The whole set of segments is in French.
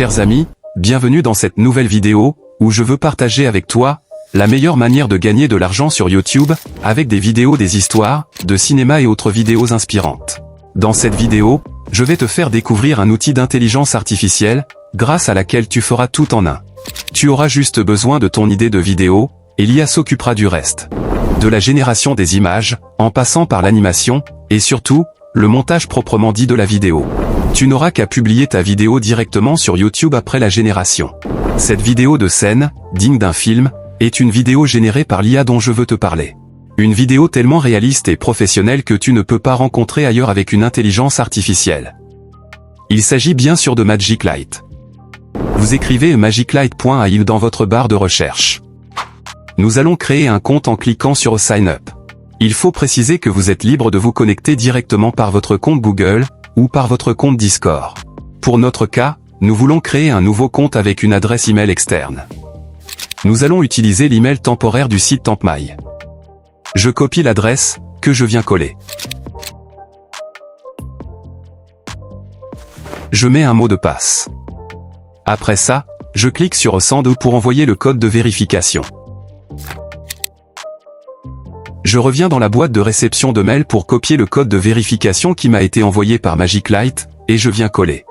Chers amis, bienvenue dans cette nouvelle vidéo, où je veux partager avec toi la meilleure manière de gagner de l'argent sur YouTube, avec des vidéos, des histoires, de cinéma et autres vidéos inspirantes. Dans cette vidéo, je vais te faire découvrir un outil d'intelligence artificielle, grâce à laquelle tu feras tout en un. Tu auras juste besoin de ton idée de vidéo, et l'IA s'occupera du reste. De la génération des images, en passant par l'animation, et surtout, le montage proprement dit de la vidéo. Tu n'auras qu'à publier ta vidéo directement sur YouTube après la génération. Cette vidéo de scène, digne d'un film, est une vidéo générée par l'IA dont je veux te parler. Une vidéo tellement réaliste et professionnelle que tu ne peux pas rencontrer ailleurs avec une intelligence artificielle. Il s'agit bien sûr de Magic Light. Vous écrivez magiclight.ai dans votre barre de recherche. Nous allons créer un compte en cliquant sur Sign Up. Il faut préciser que vous êtes libre de vous connecter directement par votre compte Google, ou par votre compte Discord. Pour notre cas, nous voulons créer un nouveau compte avec une adresse email externe. Nous allons utiliser l'email temporaire du site TampMy. Je copie l'adresse, que je viens coller. Je mets un mot de passe. Après ça, je clique sur Send pour envoyer le code de vérification. Je reviens dans la boîte de réception de mail pour copier le code de vérification qui m'a été envoyé par Magic Light, et je viens coller.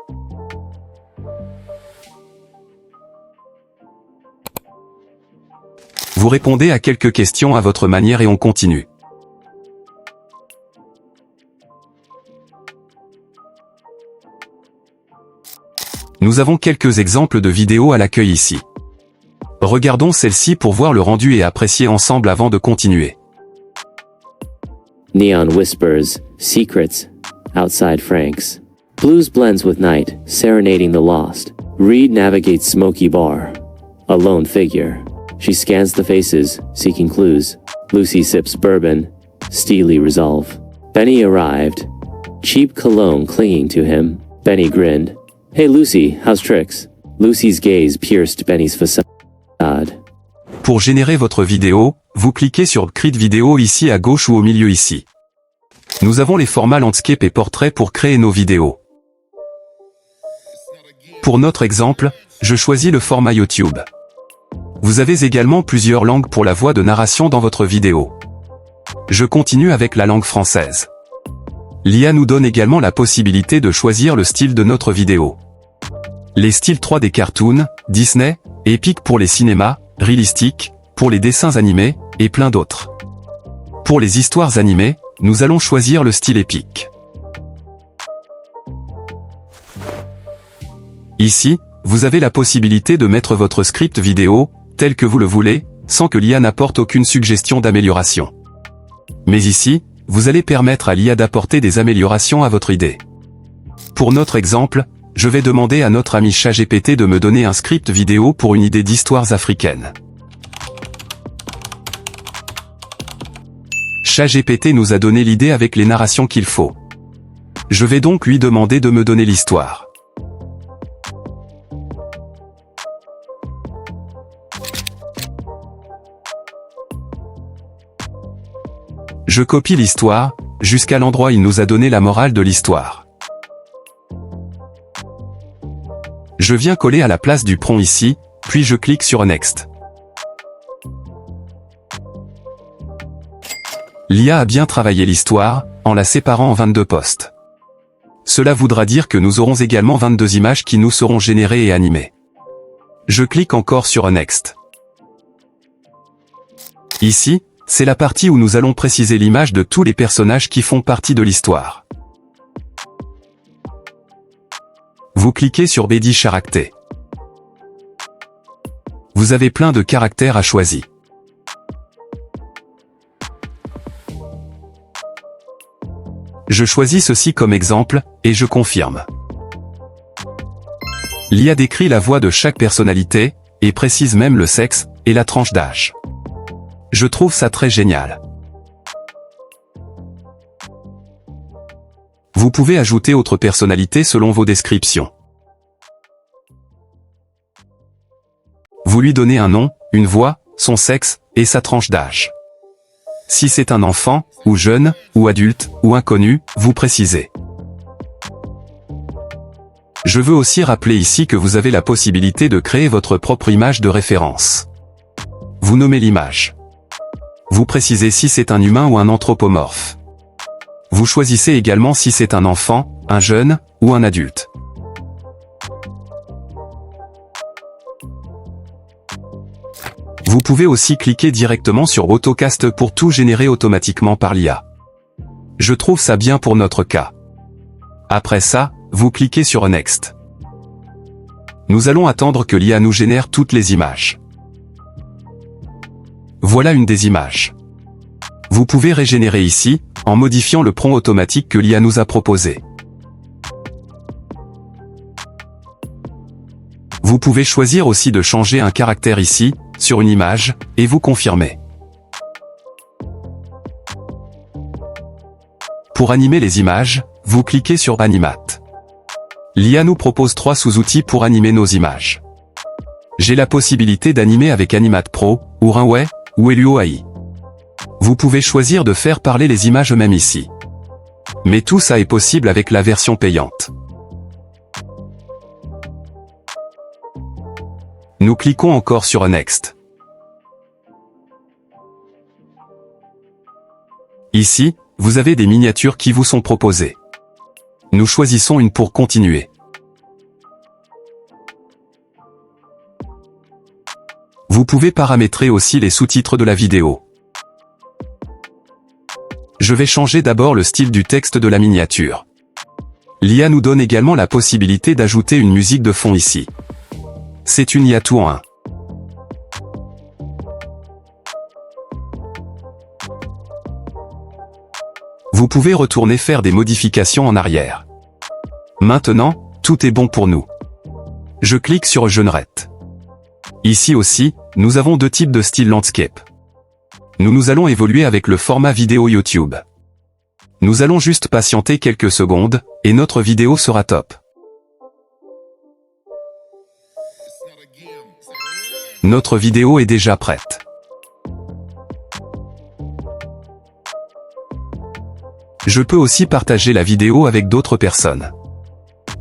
Vous répondez à quelques questions à votre manière et on continue. Nous avons quelques exemples de vidéos à l'accueil ici. Regardons celle-ci pour voir le rendu et apprécier ensemble avant de continuer. Neon whispers, secrets, outside Franks. Blues blends with night, serenading the lost. Reed navigates smoky bar. A lone figure. She scans the faces, seeking clues. Lucy sips bourbon, steely resolve. Benny arrived. Cheap cologne clinging to him. Benny grinned. Hey Lucy, how's tricks? Lucy's gaze pierced Benny's facade. Pour générer votre vidéo, vous cliquez sur Create Vidéo ici à gauche ou au milieu ici. Nous avons les formats landscape et portrait pour créer nos vidéos. Pour notre exemple, je choisis le format YouTube. Vous avez également plusieurs langues pour la voix de narration dans votre vidéo. Je continue avec la langue française. L'IA nous donne également la possibilité de choisir le style de notre vidéo. Les styles 3D cartoon, Disney, Epic pour les cinémas, Realistic, pour les dessins animés, et plein d'autres. Pour les histoires animées, nous allons choisir le style épique. Ici, vous avez la possibilité de mettre votre script vidéo, tel que vous le voulez, sans que l'IA n'apporte aucune suggestion d'amélioration. Mais ici, vous allez permettre à l'IA d'apporter des améliorations à votre idée. Pour notre exemple, je vais demander à notre ami ChatGPT de me donner un script vidéo pour une idée d'histoires africaines. ChatGPT nous a donné l'idée avec les narrations qu'il faut. Je vais donc lui demander de me donner l'histoire. Je copie l'histoire, jusqu'à l'endroit où il nous a donné la morale de l'histoire. Je viens coller à la place du prompt ici, puis je clique sur Next. L'IA a bien travaillé l'histoire, en la séparant en 22 postes. Cela voudra dire que nous aurons également 22 images qui nous seront générées et animées. Je clique encore sur Next. Ici, c'est la partie où nous allons préciser l'image de tous les personnages qui font partie de l'histoire. Vous cliquez sur Bedi Character. Vous avez plein de caractères à choisir. Je choisis ceci comme exemple, et je confirme. L'IA décrit la voix de chaque personnalité, et précise même le sexe, et la tranche d'âge. Je trouve ça très génial. Vous pouvez ajouter autres personnalités selon vos descriptions. Vous lui donnez un nom, une voix, son sexe, et sa tranche d'âge. Si c'est un enfant, ou jeune, ou adulte, ou inconnu, vous précisez. Je veux aussi rappeler ici que vous avez la possibilité de créer votre propre image de référence. Vous nommez l'image. Vous précisez si c'est un humain ou un anthropomorphe. Vous choisissez également si c'est un enfant, un jeune, ou un adulte. Vous pouvez aussi cliquer directement sur AutoCast pour tout générer automatiquement par l'IA. Je trouve ça bien pour notre cas. Après ça, vous cliquez sur Next. Nous allons attendre que l'IA nous génère toutes les images. Voilà une des images. Vous pouvez régénérer ici, en modifiant le prompt automatique que l'IA nous a proposé. Vous pouvez choisir aussi de changer un caractère ici, sur une image, et vous confirmez. Pour animer les images, vous cliquez sur Animate. L'IA nous propose 3 sous-outils pour animer nos images. J'ai la possibilité d'animer avec Animate Pro, ou Runway, ou Helio AI. Vous pouvez choisir de faire parler les images eux-mêmes ici. Mais tout ça est possible avec la version payante. Nous cliquons encore sur Next. Ici, vous avez des miniatures qui vous sont proposées. Nous choisissons une pour continuer. Vous pouvez paramétrer aussi les sous-titres de la vidéo. Je vais changer d'abord le style du texte de la miniature. L'IA nous donne également la possibilité d'ajouter une musique de fond ici. C'est une IA tout en un. Vous pouvez retourner faire des modifications en arrière. Maintenant, tout est bon pour nous. Je clique sur Generate. Ici aussi, nous avons 2 types de style landscape. Nous allons évoluer avec le format vidéo YouTube. Nous allons juste patienter quelques secondes, et notre vidéo sera top. Notre vidéo est déjà prête. Je peux aussi partager la vidéo avec d'autres personnes.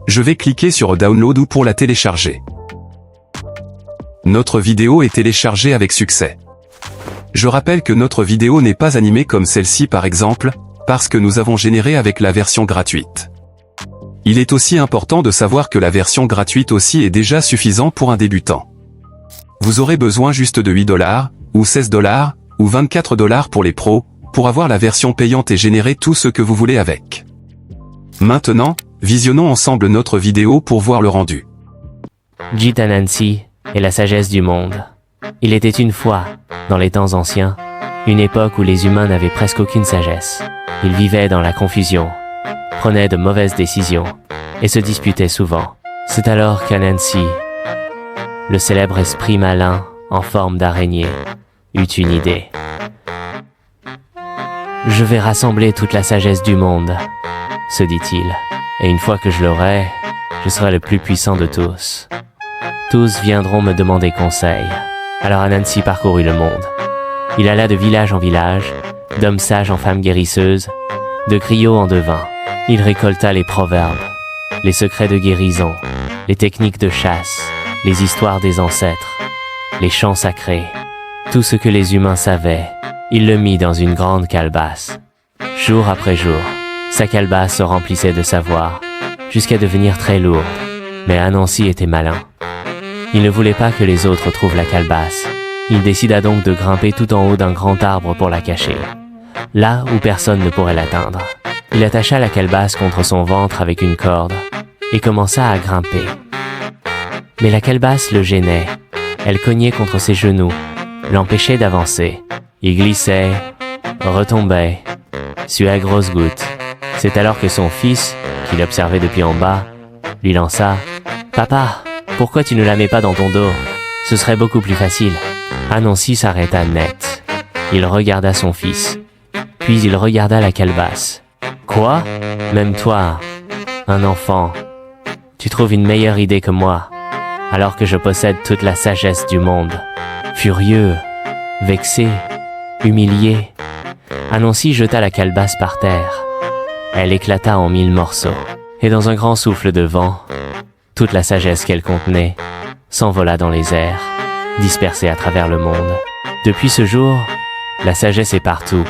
Je vais cliquer sur Download ou pour la télécharger. Notre vidéo est téléchargée avec succès. Je rappelle que notre vidéo n'est pas animée comme celle-ci par exemple, parce que nous avons généré avec la version gratuite. Il est aussi important de savoir que la version gratuite aussi est déjà suffisant pour un débutant. Vous aurez besoin juste de 8 $, ou 16 $, ou 24 $ pour les pros, pour avoir la version payante et générer tout ce que vous voulez avec. Maintenant, visionnons ensemble notre vidéo pour voir le rendu. Jita Nancy et la sagesse du monde. Il était une fois, dans les temps anciens, une époque où les humains n'avaient presque aucune sagesse. Ils vivaient dans la confusion, prenaient de mauvaises décisions, et se disputaient souvent. C'est alors qu'Anansi, le célèbre esprit malin en forme d'araignée, eut une idée. « Je vais rassembler toute la sagesse du monde, » se dit-il, « et une fois que je l'aurai, je serai le plus puissant de tous. Tous viendront me demander conseil. » Alors Anansi parcourut le monde. Il alla de village en village, d'hommes sages en femmes guérisseuses, de griots en devins. Il récolta les proverbes, les secrets de guérison, les techniques de chasse, les histoires des ancêtres, les chants sacrés. Tout ce que les humains savaient, il le mit dans une grande calebasse. Jour après jour, sa calebasse se remplissait de savoir, jusqu'à devenir très lourde. Mais Anansi était malin. Il ne voulait pas que les autres trouvent la calebasse. Il décida donc de grimper tout en haut d'un grand arbre pour la cacher, là où personne ne pourrait l'atteindre. Il attacha la calebasse contre son ventre avec une corde et commença à grimper. Mais la calebasse le gênait. Elle cognait contre ses genoux, l'empêchait d'avancer. Il glissait, retombait, suait à grosses gouttes. C'est alors que son fils, qui l'observait depuis en bas, lui lança « Papa, pourquoi tu ne la mets pas dans ton dos? Ce serait beaucoup plus facile. » Anansi s'arrêta net. Il regarda son fils. Puis il regarda la calebasse. « Quoi? Même toi, un enfant, tu trouves une meilleure idée que moi, alors que je possède toute la sagesse du monde. » Furieux, vexé, humilié, Anansi jeta la calebasse par terre. Elle éclata en 1000 morceaux. Et dans un grand souffle de vent, Toute la sagesse qu'elle contenait s'envola dans les airs, dispersée à travers le monde. Depuis ce jour, la sagesse est partout.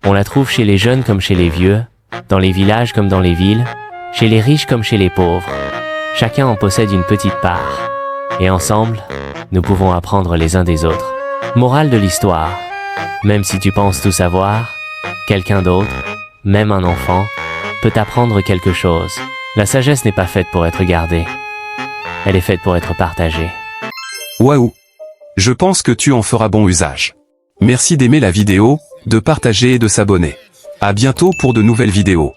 On la trouve chez les jeunes comme chez les vieux, dans les villages comme dans les villes, chez les riches comme chez les pauvres. Chacun en possède une petite part. Et ensemble, nous pouvons apprendre les uns des autres. Morale de l'histoire. Même si tu penses tout savoir, quelqu'un d'autre, même un enfant, peut apprendre quelque chose. La sagesse n'est pas faite pour être gardée. Elle est faite pour être partagée. Waouh! Je pense que tu en feras bon usage. Merci d'aimer la vidéo, de partager et de s'abonner. À bientôt pour de nouvelles vidéos.